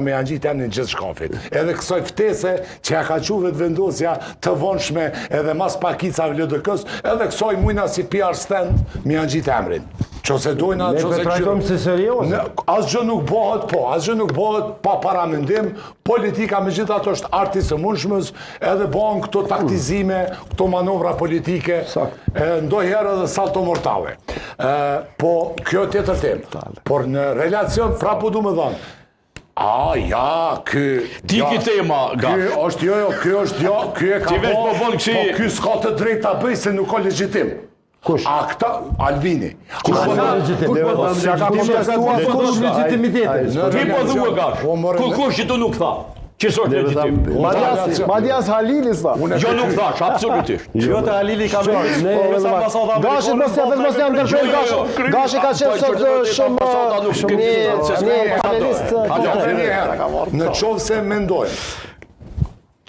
me janë gjitë janë në gjithë shkafit. Edhe kësoj ftese që ja ka quve të vendosja të vonshme edhe mas pakicave LDK-s, edhe kësoj mujna si PR stand me janë gjitë emrin. Qose dojna, qose trajtojmë si serios. Asgjë nuk bëhet, asgjë nuk bëhet pa paramendim. Politika me gjithë ato është arti së mundshmës, edhe bëhen këto taktizime, këto manovra politike, ndonjëherë edhe salto mortale. Po kjo tjetër temë. Por në relacion, prapo du me dhanë, Tiki tema, ga. Ky e ka po ky s'ka të drejtë ta bëj se nuk ka legjitim. Kush? A këta, Albini. Kush po legjitim? Ti po dhua, ga. Kush që tu nuk tha? Qësë është legjitim? Madias Halilis tha. Jo nuk thash, absolutisht. Jo të Halili ka bërë. Gashit mos janë ndërprej Gashi ka qenë sot shumë Në qovë se mendojmë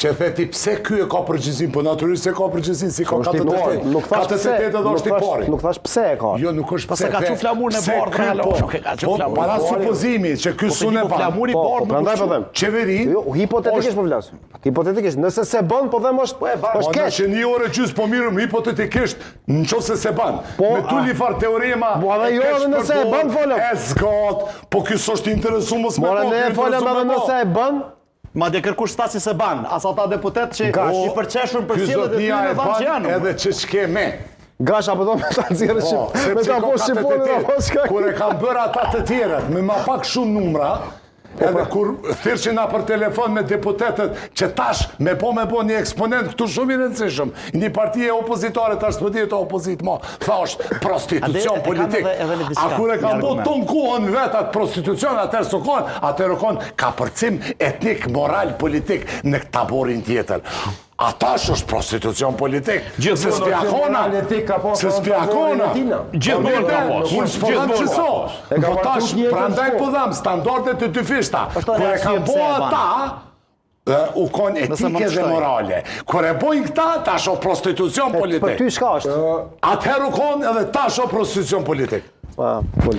që theti pse ky e ka përgjegjësinë, po natyrisht se ka përgjegjësinë, si ka 48 edhe është i pari. Nuk thash pse e ka. Jo, nuk është pse. Ka qenë flamurin e bardhë, Po para supozimi që ky sunë ban. Flamuri i bardhë. Prandaj po them. Qeveri. Jo, hipotetikisht po flas. Hipotetikisht, nëse se bën, po them është keq. Që një orë gjys po mirëm hipotetikisht, nëse se ban. Me tuli far teorema. Po edhe jo edhe nëse e bën folëm. E zgat, po ky s'është interesuar mos me. More ne folëm edhe nëse e bën. Madje kërkush stasi se ban, as ata deputet që i përqeshur për sjelljet e tyre në dhanë që janë. Edhe që s'ke me. Gash apo do me ta nxjerrë shqip. Me ta poshtë shqiponin apo s'ka. Kur e kanë bërë ata të tjerët me ma pak shumë numra, edhe kur thirrshin na për telefon me deputetët që tash me një eksponent këtu shumë i rëndësishëm, një parti e opozitare tash s'po dihet opozit më, thash prostitucion politik. A kur e kanë bërë ton kohën vet atë prostitucion, atëherë kanë kapërcim etnik, moral, politik në taborin tjetër. Ata është prostitucion politik. Se spjakona. Se spjakona. Gjithmonë ka pas. Unë s'podham që so. Po tash, prandaj po dham, standardet e tyfishta. Kër e ka bo ata, u konë etike dhe morale. Kër e bojnë këta, tash o prostitucion politik. Për ty shka është? Atëherë u konë edhe tash o prostitucion politik. Po jo. Por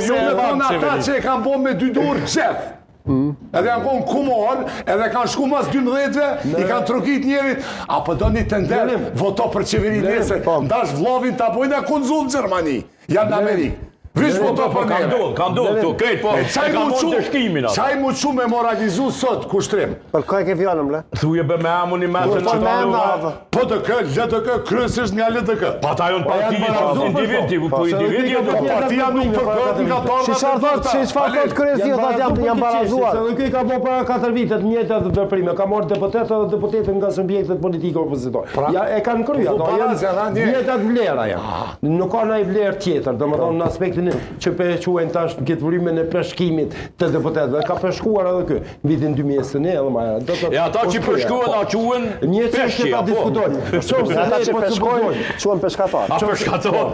jo me thonë ata që e kanë bo me 2 dorë gjeth. Edhe janë konë kumor, edhe kanë shku mas 12-ve, i kanë trokit njerit, apo do një të nderë, voto për qeveri nesër, ndash vlovin të apojnë a konzullë në Gjermani, janë në Amerikë. Vish voto për neve. Kanë do, këtu, krejt, po, e kanë mund të shkimin atë. Qaj mu që me moralizu sot, kushtrim? Për kaj ke fjallëm, le? Thuje bë me amun i mesën në të Po të kë, LDK, kryesisht nga LDK. Pa ta jonë partijit, individi, po individi e do. Partia nuk përkët nga torna që çfarë thot kryesi, janë barazuar. Se dhe këj ka bo para 4 vitet mjetët dhe dëprime, ka marrë deputetet dhe deputetet nga subjektet politike opozitor. E kanë krya, vjetat vlera janë. Nuk ka nëjë vlerë tjetër, do më thonë në aspektin që përquajnë tash në këtë vërimin e përshkimit të deputetëve. Ka përshkuar edhe kë, në vitin 2001 edhe ma era. E ata që përshkuan, a quen peshqi, apo? Ata që përshkojnë, quen peshkatar. A peshkatar,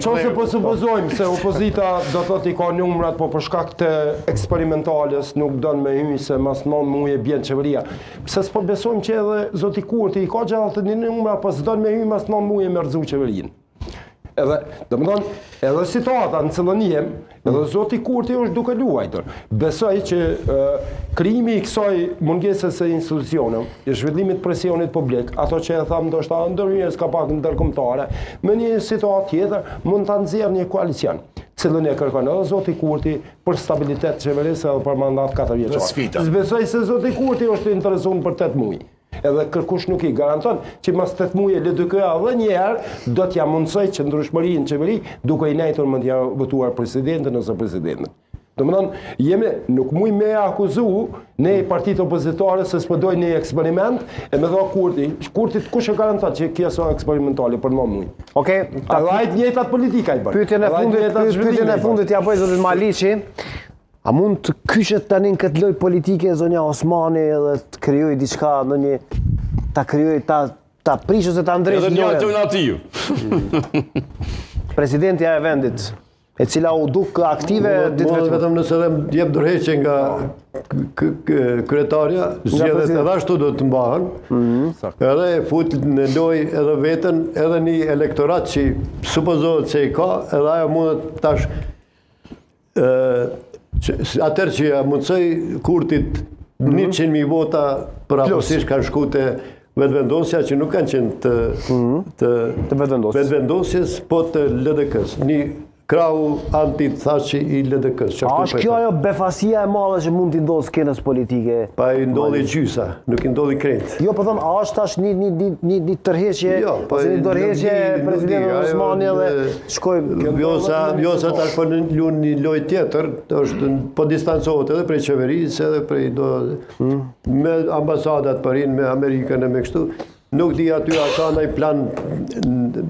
Qose po supozojmë se opozita do të i ka numrat, po për shkak të eksperimentales nuk dënë me hyjë se mas 9 muaj e bjen qeveria. Pse s'po besojmë që edhe zoti Kurti i ka gjallë të një numra, po s'dënë me hyjë mas 9 muaj e mërzu qeverinë. Edhe, do më thonë, edhe situata në cilën jem, edhe zoti Kurti është duke luajtur. Besoj që krijimi i kësaj mungesës së institucioneve, i zhvillimit presionit publik, ato që e thamë ndoshta ndërhyrjes ka pak ndërkombëtare, me një situatë tjetër mund ta nxjerrë një koalicion, cilën e kërkon edhe zoti Kurti për stabilitet të qeverisë edhe për mandat 4 vjeçor. Besoj se zoti Kurti është interesuar për 8 muaj. Edhe kërkush nuk i garanton që mas 8 muaj LDK-a edhe njëherë do t'ja mundsoj qëndrueshmërinë në qeveri duke i nejtur më t'ja votuar presidentin ose presidentën. Do më thonë, nuk muj me akuzu ne partitë opozitare se s'pëdoj një eksperiment e me dha Kurtit kush e garanton që kjo është eksperimentale për 9 muaj. Okej, Allajt njëjtat politika i bën. Pyetjen e fundit ja bëj zotit Maliqi. A mund të kyshet tani në këtë lloj politike zonja Osmani edhe të krijojë diçka ndonjë ta krijojë ta prishë se ta ndrejë një alternativë. Presidentja e vendit E cila u duk aktive ditë vetëm. Vetëm nëse dhe jep dorëheqje nga kryetarja, zgjedhjet edhe ashtu do të mbahen, edhe e fut në lojë edhe veten, edhe një elektorat që supozohet se i ka, edhe ajo mundet tash atër që ja mundësoj Kurtit 100.000 vota për apësisht kanë shku të vetëvendosja që nuk kanë qenë të vetëvendosjes, po të LDK-s. Një krau anti-thashi i LDK-s. A është kjo ajo befasia e madhe që mund t'i ndodhë skenës politike? Pa i ndodhi gjysa, nuk i ndodhi krejt. Jo, po thëmë, a është tash një tërheqje, ose një tërheqje presidentin Osmani dhe shkojmë... Vjosa tash po lunë një lojë tjetër, po distancohet edhe prej qeverisë, edhe prej me ambasadat përin, me Amerikën e me kështu. Nuk di aty a ka nëj plan,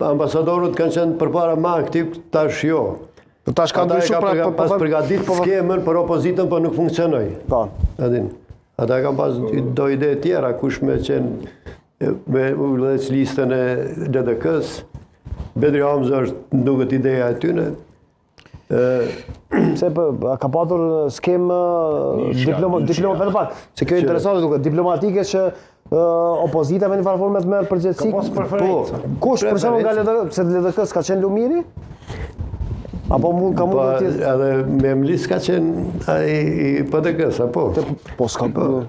ambasadorët kanë qenë përpara ma aktiv, tash jo. Tash ka ndryshu pas përgatit skemën për opozitën, për nuk funksionoj. Ata kanë pas do ide tjera, kush me qenë me ullëdhec listën e LDK-s, Bedri Hamza është duket ideja e tyne. Se ka patur skemë diplomatike, se kjo e interesante duke, diplomatike që opozita me një farforme të merë përgjithësi. Ka pas preferenca. Kush, për shembull nga LDK, se LDK-s ka qenë Lumiri? Apo ka mund të tjetë? Edhe me Mlis ka qenë i PDK-s, apo? Po s'ka,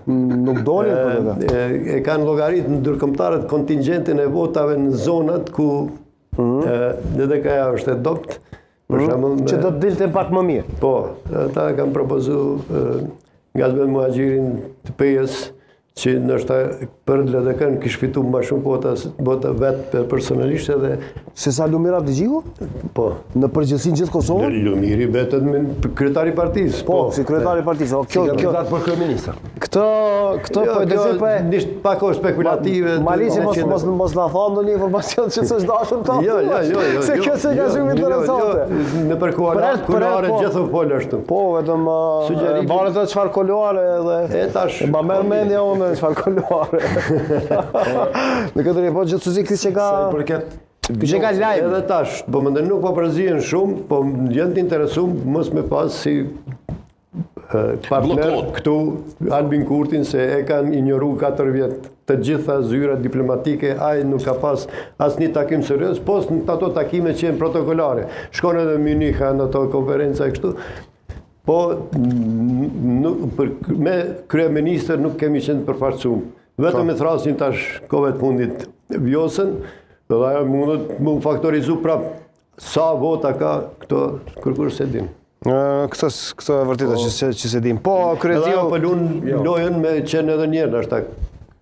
nuk doli PDK. E kanë llogarit në ndërkombëtarët kontingjentin e votave në zonat ku LDK-ja është e dopt. Që do të dilte pak më mirë. Po, ata kanë propozu Gazmet Muhaxhirin të Pejës, që nështë për LDK-n kishë fitu më shumë bota vetë personalisht edhe... Se sa Lumira Abdigjiku? Po. Në përgjithësin gjithë Kosovën? Lumiri betet me kryetari partisë. Po, si kryetari partisë. Si kandidat për kryeministër. Këtë po e dëgjoj po e... Nishtë pako spekulative... Maliqi mos na thonë në një informacion që s'është dashur ta. Jo. Se kjo se ka shumë interesante. Në për kuloare gjithë folë ashtu. Po, vetëm varet të çfarë kuloare edhe... Ma merr mendja unë çfarë kuloare. Në këtë rrugë po gjithsesi ky që ka... Që ka lajm. Edhe tash, po më nuk po përzihen shumë, po janë të interesuar mos me pas si partner këtu Albin Kurtin se e kanë ignoruar 4 vjet të gjitha zyrat diplomatike, ai nuk ka pas asnjë takim serioz, pos në ato takime që janë protokolare. Shkon edhe në Munich në ato konferenca e kështu. Po me kryeministër nuk kemi qenë të përfaqësuar. Vetëm e thrasin tash kohët fundit Vjosën. Dhe ajo mundet më faktorizu prapë sa vota ka këto kërkur se dim. Këto e vërtita që se dim. Po, Kryetio... Edhe ajo pëllun lojën me qenë edhe njerë, nështë ta...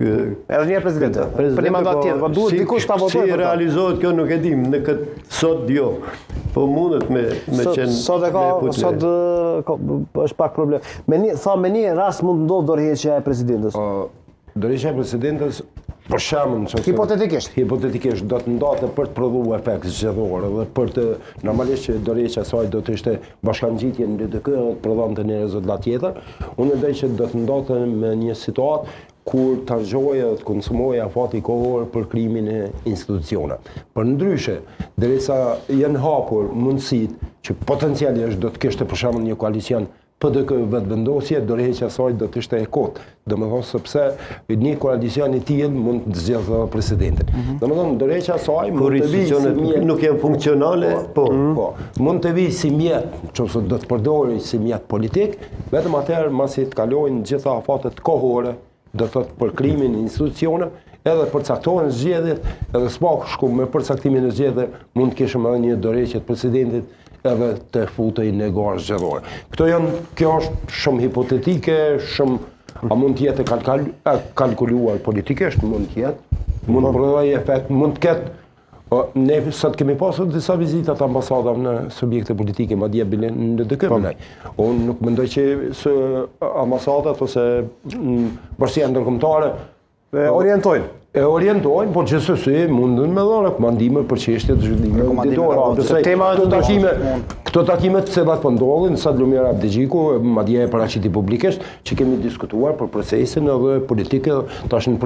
Edhe njerë prezidentë, për një mandat tjetër, po duhet dikush ta votoj për ta. Si realizohet kjo nuk e dim, në këtë sot jo. Po mundet me qenë... Sot është pak problem. Tha me një rast mund të ndodhë dorëheqja e presidentës. Dorëheqja e presidentës, për shembull, hipotetikisht do të ndodhte për të prodhuar efekt zgjedhor dhe për të normalisht që dorëheqja e saj do të ishte bashkangjitje në LDK dhe të prodhonte një rezultat tjetër. Unë mendoj që do të ndodhte me një situatë kur të argjoja dhe të konsumoja afati kohor për krimin e institucioneve. Për ndryshe, derisa janë hapur mundësitë që potencialisht do të kishte për shembull një koalicion PDK vetëvendosje, dorëheqja e saj do të ishte e kotë. Domethënë sepse një koalicion i tillë mund të zgjedhë presidentin. Domethënë dorëheqja e saj mund të vijë si mjet, nuk janë funksionale, po. Mund të vijë si mjet, nëse do të përdorë si mjet politik, vetëm atëherë masi të kalojnë gjitha afatet kohore, do të thotë për krimin e institucioneve, edhe për caktohen zgjedhjet, edhe s'bashku me përcaktimin e zgjedhjeve mund të kishim edhe një dorëheqje të presidentit edhe të futej në garë zgjedhore. Kjo është shumë hipotetike, a mund të jetë kalkuluar politikisht, mund të jetë, mund të prodhojë efekt, mund të ketë. Ne sot kemi pasur disa vizita të ambasadave në subjekte politike, madje bile në LDK. Unë nuk mendoj që ambasadat ose bashkia ndërkombëtare orientojnë, po gjithsesi mundën me dhënë rekomandime për çështje të zhvillimit. Këto takime të cilat po ndodhin sa Lumira Abdigjiku, madje e paraqiti publikisht që kemi diskutuar për procesin edhe politike tash në